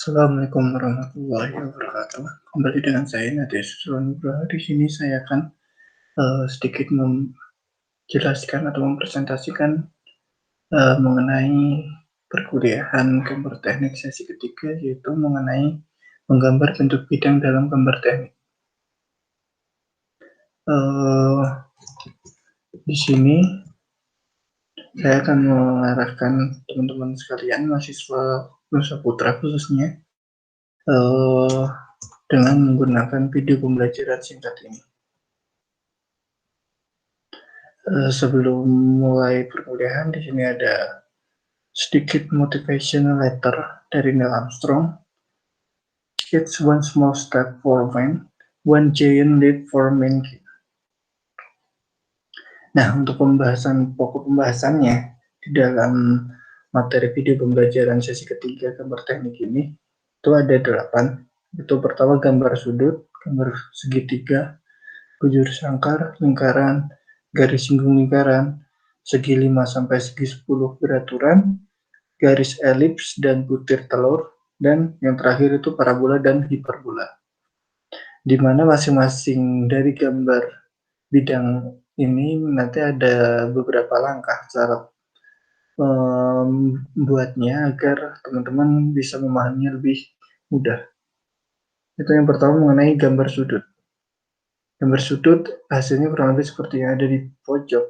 Assalamualaikum warahmatullahi wabarakatuh. Kembali dengan saya Nadia Nugraha. Di sini saya akan sedikit menjelaskan atau mempresentasikan mengenai perkuliahan gambar teknik sesi ketiga, yaitu mengenai menggambar bentuk bidang dalam gambar teknik. Di sini saya akan mengarahkan teman-teman sekalian, mahasiswa Nusa Putra khususnya, dengan menggunakan video pembelajaran singkat ini. Sebelum mulai perkuliahan, di sini ada sedikit motivation letter dari Neil Armstrong. It's one small step for man, one giant leap for mankind. Nah, untuk pokok pembahasannya di dalam materi video pembelajaran sesi ketiga gambar teknik ini, itu ada 8. Itu pertama gambar sudut, gambar segitiga, bujur sangkar, lingkaran, garis singgung lingkaran, segi 5 sampai segi 10 beraturan, garis elips dan butir telur, dan yang terakhir itu parabola dan hiperbola. Di mana masing-masing dari gambar bidang ini nanti ada beberapa langkah cara membuatnya agar teman-teman bisa memahaminya lebih mudah. Itu yang pertama mengenai gambar sudut. Gambar sudut hasilnya kurang lebih seperti yang ada di pojok.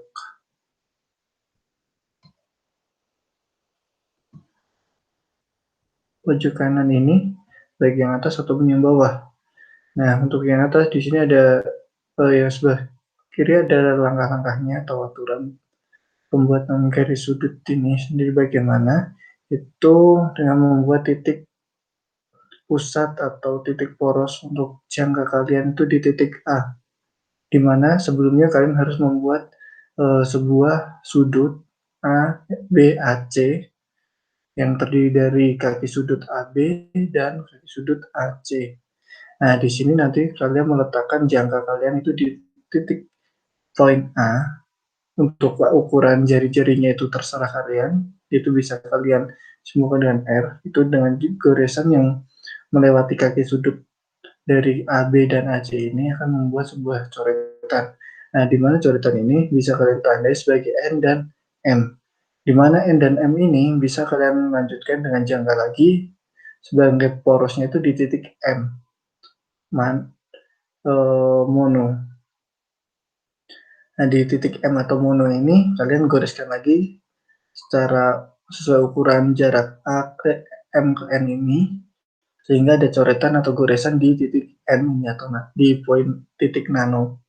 Pojok kanan ini, baik yang atas ataupun yang bawah. Nah, untuk yang atas di sini ada yang sebelah kiri ada langkah-langkahnya atau aturan pembuatan garis sudut ini sendiri bagaimana. Itu dengan membuat titik pusat atau titik poros untuk jangka kalian itu di titik A, di mana sebelumnya kalian harus membuat sebuah sudut A, B, A, C yang terdiri dari kaki sudut AB dan kaki sudut AC. Nah, di sini nanti kalian meletakkan jangka kalian itu di titik poin A. Untuk ukuran jari-jarinya itu terserah kalian, itu bisa kalian samakan dengan R, itu dengan goresan yang melewati kaki sudut dari AB dan AC ini akan membuat sebuah coretan. Nah, di mana coretan ini bisa kalian tandai sebagai N dan M. Di mana N dan M ini bisa kalian lanjutkan dengan jangka lagi sebagai porosnya itu di titik M. Mono. Nah, di titik M atau mono ini kalian goreskan lagi secara sesuai ukuran jarak A ke M ke N ini, sehingga ada coretan atau goresan di titik N ini atau di poin titik nano.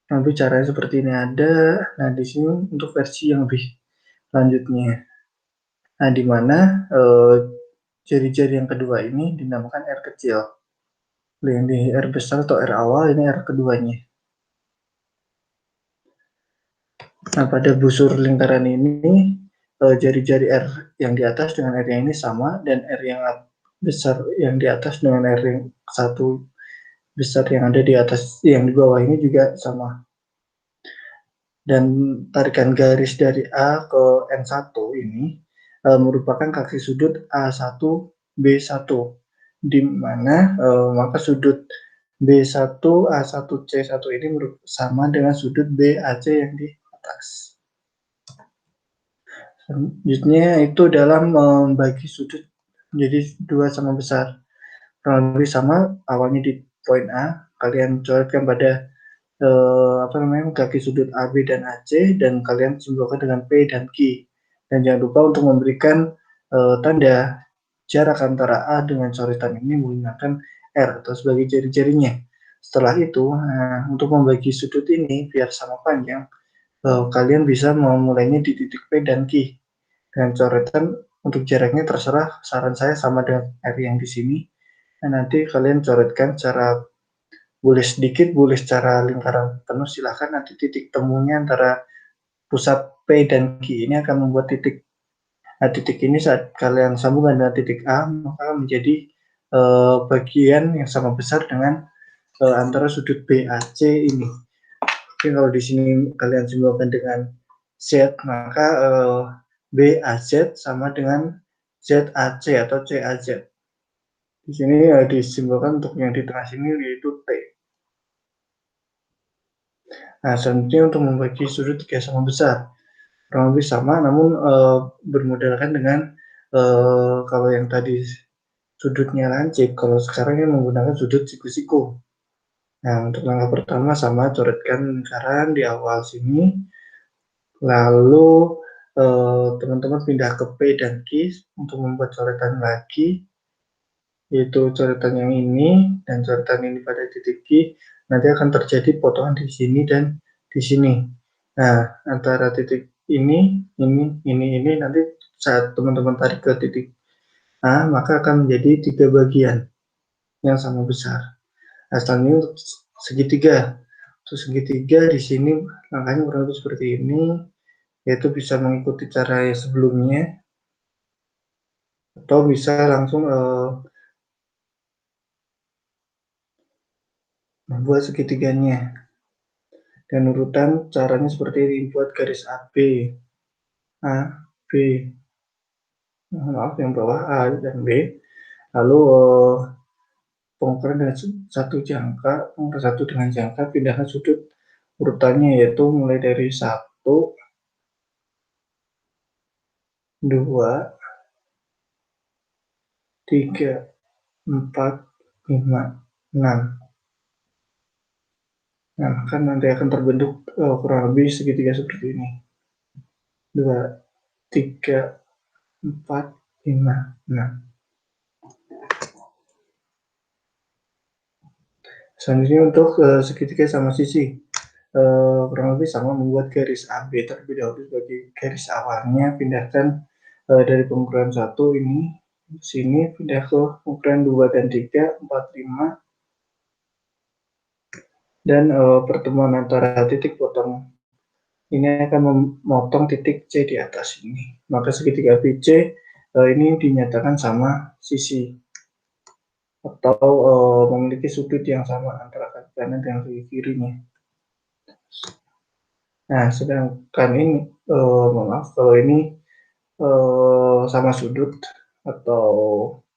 Nanti caranya seperti ini ada. Nah, di sini untuk versi yang lebih lanjutnya. Nah, di mana jari-jari yang kedua ini dinamakan R kecil. Yang di R besar atau R awal, ini R keduanya. Nah, pada busur lingkaran ini, jari-jari R yang di atas dengan R yang ini sama, dan R yang besar yang di atas dengan R yang satu besar yang ada di atas, yang di bawah ini juga sama. Dan tarikan garis dari A ke N1 ini merupakan kaki sudut A1, B1, di mana maka sudut B1, A1, C1 ini sama dengan sudut BAC yang di atas. Selanjutnya itu dalam membagi sudut menjadi dua sama besar. Kurang lebih sama, awalnya di poin A, kalian coretkan pada kaki sudut AB dan AC, dan kalian simbolkan dengan P dan Q. Dan jangan lupa untuk memberikan tanda jarak antara A dengan coretan ini menggunakan R atau sebagai jari-jarinya. Setelah itu, untuk membagi sudut ini biar sama panjang, kalian bisa memulainya di titik P dan Q. Dengan coretan untuk jaraknya terserah, saran saya sama dengan R yang di sini. Nah, nanti kalian coretkan secara boleh sedikit, boleh secara lingkaran penuh, silahkan. Nanti titik temunya antara pusat P dan Q ini akan membuat titik. Nah, titik ini saat kalian sambungkan dengan titik A, maka menjadi bagian yang sama besar dengan antara sudut BAC ini. Jadi kalau di sini kalian simbolkan dengan Z, maka BAZ sama dengan ZAC atau CAZ. Di sini disimbolkan untuk yang di tengah sini yaitu T. Nah, selanjutnya untuk membagi sudut jika sama besar, kurang lebih sama, namun bermodalkan dengan kalau yang tadi sudutnya lancip, kalau sekarang yang menggunakan sudut siku-siku. Nah, untuk langkah pertama sama, coretkan lingkaran di awal sini, lalu teman-teman pindah ke P dan Q untuk membuat coretan lagi, yaitu coretan yang ini dan coretan ini pada titik Q. Nanti akan terjadi potongan di sini dan di sini. Nah, antara titik ini nanti saat teman-teman tarik ke titik A, maka akan menjadi 3 bagian yang sama besar. Nah, selanjutnya untuk segitiga. Untuk segitiga di sini langkahnya kurang lebih seperti ini, yaitu bisa mengikuti cara yang sebelumnya, atau bisa langsung membuat segitiganya. Dan urutan caranya seperti ini, buat garis AB, B, maaf yang bawah A dan B, lalu pengukuran dengan satu jangka, pengukuran satu dengan jangka, pindahkan sudut urutannya, yaitu mulai dari 1, 2, 3, 4, 5, 6. Nah, kan nanti akan terbentuk kurang lebih segitiga seperti ini. 2, 3, 4, 5, 6. Selanjutnya untuk segitiga sama sisi, kurang lebih sama, membuat garis AB terlebih dahulu sebagai garis awalnya, pindahkan dari pengukuran 1 ini sini, pindah ke pengukuran 2 dan 3, 4, 5, dan pertemuan antara titik potong ini akan memotong titik C di atas ini. Maka segitiga BC ini dinyatakan sama sisi atau memiliki sudut yang sama antara kaki kanan dan kaki kirinya. Nah, sedangkan ini, maaf, kalau ini sama sudut atau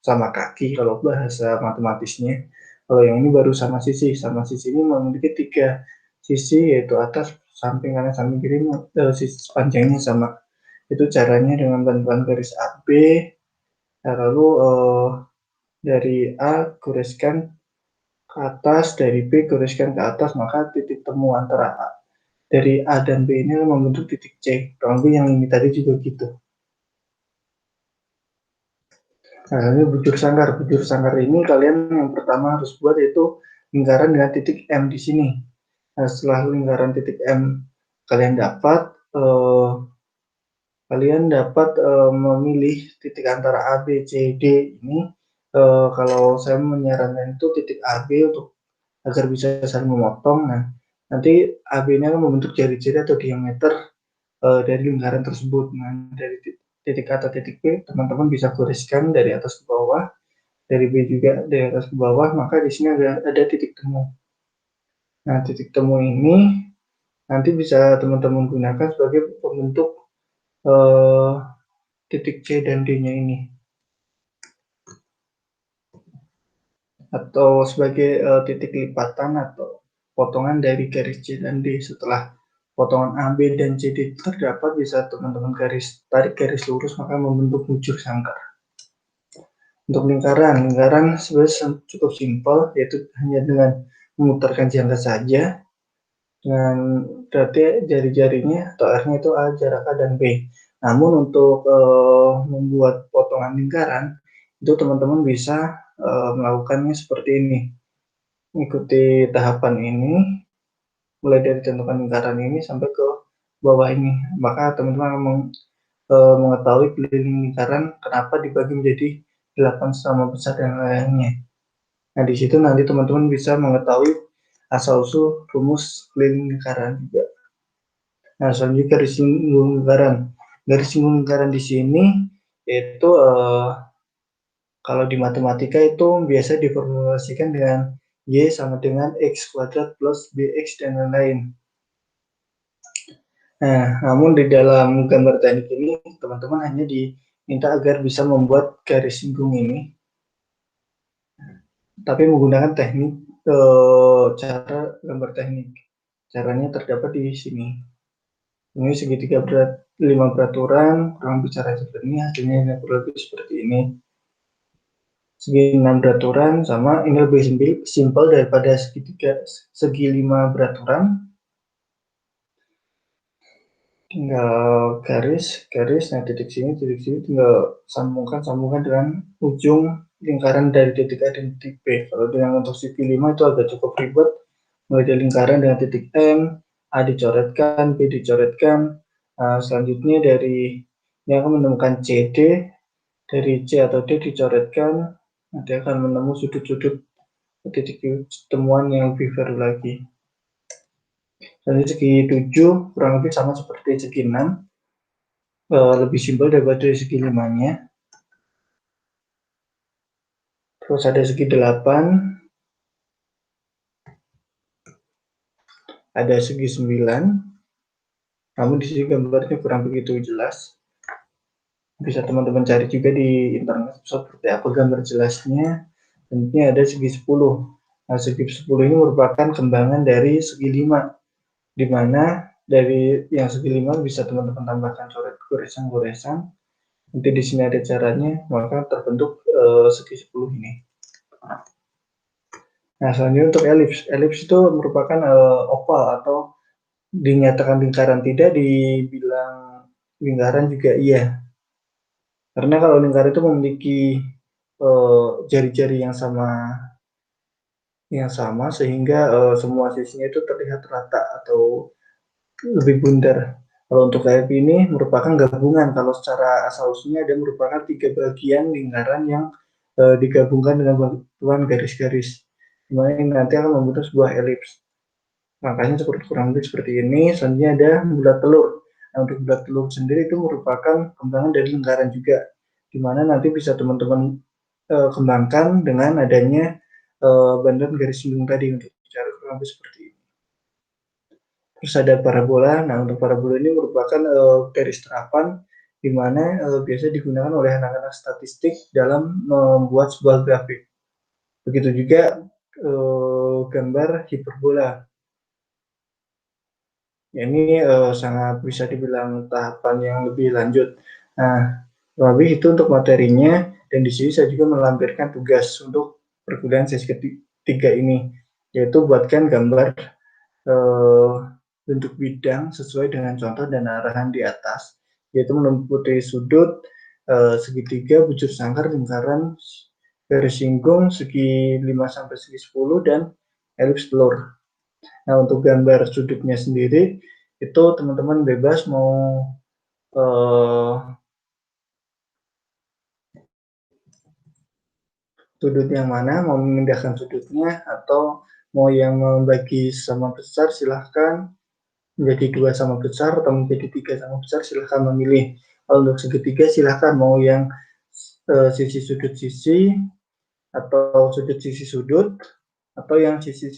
sama kaki kalau bahasa matematisnya. Kalau yang ini baru sama sisi. Sama sisi ini memiliki 3 sisi, yaitu atas, samping kanan, samping kiri, sisi panjangnya sama. Itu caranya dengan bantuan garis AB, lalu dari A goreskan ke atas, dari B goreskan ke atas, maka titik temu antara dari A dan B ini membentuk titik C. Kurang lebih yang ini tadi juga gitu. Nah, ini bujur sangkar. Bujur sangkar ini kalian yang pertama harus buat yaitu lingkaran dengan titik M di sini. Nah, setelah lingkaran titik M kalian dapat, memilih titik antara A, B, C, D ini. Kalau saya menyarankan itu titik AB untuk agar bisa saling memotong. Nah, nanti AB ini akan membentuk jari-jari atau diameter dari lingkaran tersebut. Nah, dari titik A atau titik B, teman-teman bisa goreskan dari atas ke bawah, dari B juga dari atas ke bawah, maka di sini ada titik temu. Nah, titik temu ini nanti bisa teman-teman gunakan sebagai pembentuk titik C dan D-nya ini, atau sebagai titik lipatan atau potongan dari garis C dan D. Setelah potongan A, B, dan C, D terdapat, bisa teman-teman tarik garis lurus, maka membentuk bujur sangkar. Untuk lingkaran sebenarnya cukup simpel, yaitu hanya dengan memutarkan jangka saja. Dengan berarti jari-jarinya atau R-nya itu A, jarak A dan B. Namun untuk membuat potongan lingkaran itu teman-teman bisa melakukannya seperti ini. Ikuti tahapan ini, mulai dari tentukan lingkaran ini sampai ke bawah ini. Maka teman-teman akan mengetahui keliling lingkaran kenapa dibagi menjadi 8 sama besar dan lainnya. Nah, di situ nanti teman-teman bisa mengetahui asal-usul rumus keliling lingkaran juga. Nah, selanjutnya garis singgung lingkaran. Garis singgung lingkaran di sini yaitu kalau di matematika itu biasa diformulasikan dengan Y sama dengan X kuadrat plus BX dan lain-lain. Nah, namun di dalam gambar teknik ini teman-teman hanya minta agar bisa membuat garis singgung ini, tapi menggunakan teknik cara gambar teknik. Caranya terdapat di sini. Ini segitiga 5 beraturan, kurang bicara seperti ini, hasilnya kurang lebih seperti ini. Segi 6 beraturan sama ini lebih simpel daripada segi 5 beraturan. Tinggal garis, nah titik sini tinggal sambungkan dengan ujung lingkaran dari titik A dan titik B. Kalau dengan untuk segi 5 itu agak cukup ribet, mulai dari lingkaran dengan titik M, A dicoretkan, B dicoretkan. Selanjutnya dari yang akan menemukan CD, dari C atau D dicoretkan, nanti akan menemu sudut-sudut titik temuan yang lebih baru lagi. Dan segi 7 kurang lebih sama seperti segi 6, lebih simpel daripada segi 5-nya. Terus ada segi 8, ada segi 9, namun di sini gambarnya kurang begitu jelas. Bisa teman-teman cari juga di internet seperti apa gambar jelasnya. Tentunya ada segi 10. Nah, segi 10 ini merupakan kembangan dari segi 5, di mana dari yang segi 5 bisa teman-teman tambahkan coret goresan-goresan. Nanti di sini ada caranya, maka terbentuk segi 10 ini. Nah, selanjutnya untuk elips. Elips itu merupakan oval atau dinyatakan lingkaran, tidak dibilang lingkaran juga iya. Karena kalau lingkaran itu memiliki jari-jari yang sama sehingga semua sisinya itu terlihat rata atau lebih bundar. Kalau untuk kayak ini merupakan gabungan. Kalau secara asal usulnya ada merupakan 3 bagian lingkaran yang digabungkan dengan bantuan garis-garis. Dimana ini nanti akan membentuk sebuah elips. Makanya kurang lebih seperti ini. Selanjutnya ada bulat telur. Nah, untuk bulat telur sendiri itu merupakan kembangan dari lingkaran juga, dimana nanti bisa teman-teman kembangkan dengan adanya bantuan garis singgung tadi untuk cara kurang lebih seperti ini. Terus ada parabola. Nah, untuk parabola ini merupakan garis terapan, di mana biasa digunakan oleh anak-anak statistik dalam membuat sebuah grafik. Begitu juga gambar hiperbola. Ya, ini sangat bisa dibilang tahapan yang lebih lanjut. Nah, lebih itu untuk materinya, dan di sini saya juga melampirkan tugas untuk perkuliahan sesi ketiga ini, yaitu buatkan gambar bentuk bidang sesuai dengan contoh dan arahan di atas, yaitu meliputi sudut, segitiga, bujur sangkar, lingkaran, garis singgung, segi 5 sampai segi 10, dan elips telur. Nah, untuk gambar sudutnya sendiri itu teman-teman bebas mau sudut yang mana, mau memindahkan sudutnya atau mau yang membagi sama besar, silahkan menjadi 2 sama besar atau menjadi 3 sama besar, silahkan memilih. Kalau untuk segitiga silahkan mau yang sisi sudut sisi, atau sudut sisi sudut, atau yang sisi.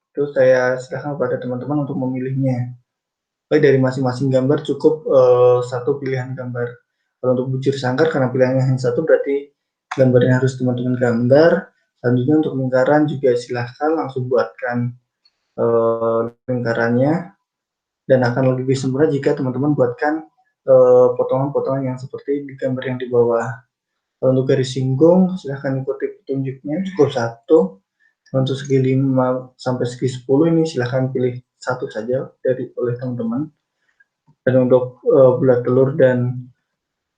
Itu saya silahkan kepada teman-teman untuk memilihnya. Baik, dari masing-masing gambar cukup satu pilihan gambar. Kalau untuk bujur sangkar, karena pilihannya hanya satu, berarti gambarnya harus teman-teman gambar. Selanjutnya untuk lingkaran juga silahkan langsung buatkan lingkarannya, dan akan lebih sempurna jika teman-teman buatkan potongan-potongan yang seperti di gambar yang di bawah. Kalau untuk garis singgung, silahkan ikuti petunjuknya, cukup satu. Untuk segi 5 sampai segi 10 ini silahkan pilih satu saja oleh teman-teman. Dan untuk bulat telur dan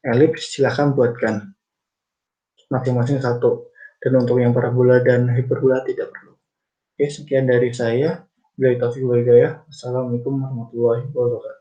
elips silahkan buatkan masing-masing satu. Dan untuk yang parabola dan hiperbola tidak perlu. Oke, sekian dari saya. Wassalamualaikum warahmatullahi wabarakatuh.